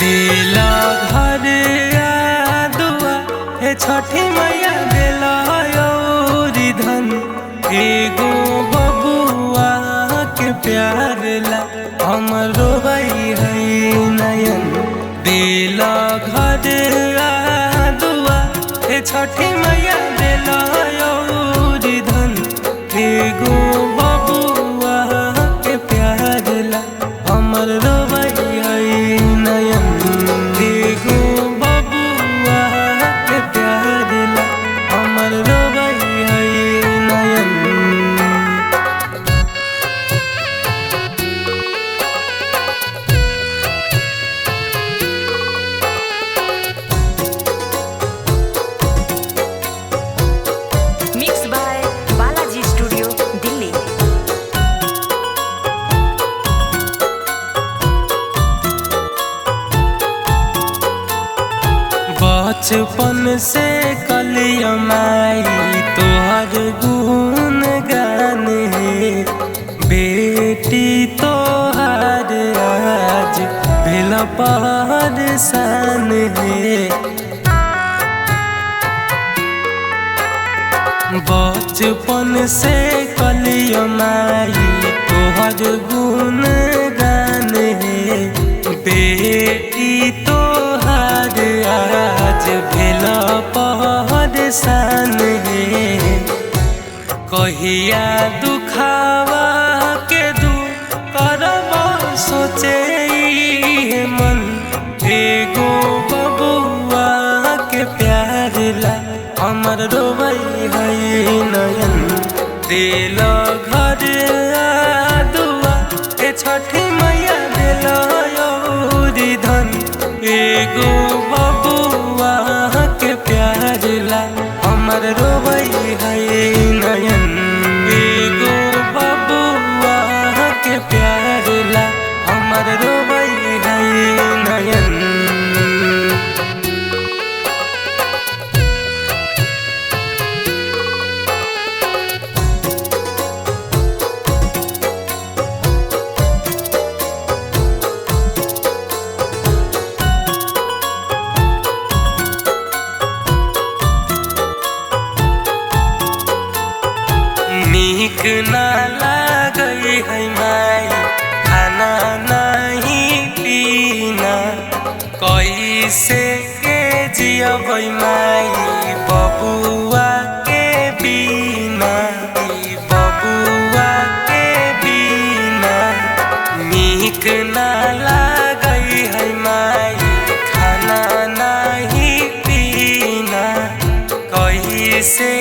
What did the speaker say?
दिला घर दुआ हे छठी मैया दिला औरी धन एगो बबुआ के प्यार ला हमरो भाई है नयन। दिला घर दुआ हे छठी मैया दिला औरी धन एगो बबुआ के प्यार ला हमरो भाई है नयन। एगो बबुआ के प्यार ला हमरो भाई है नयन। Mixed by Balaji Studio, Delhi. बचपन से कलिया माई तोहर गुण गान है बेटी तोहर आज भेल परेशान है। बचपन से कलिया माई तोहर गुण गान है बेटी तोहर आज भेल परेशान है। कहिया दुखावा के दू करब सोचे मन एगो बबुआ के प्यार ला हमर रोबई है नयन। दिल घर दुआ ए छठी मैया दिल औरी धन एगो बबुआ के प्यार ला हमर रोबई है नयन। एगो बबुआ के प्यार ला हमर रोबई है नयन। नीक ना लागई है माई खाना नहीं पीना कैसे के जियबै माई बबुआ के बिना। बबुआ के बिना नीक ना लागई है माई खाना नहीं पीना कैसे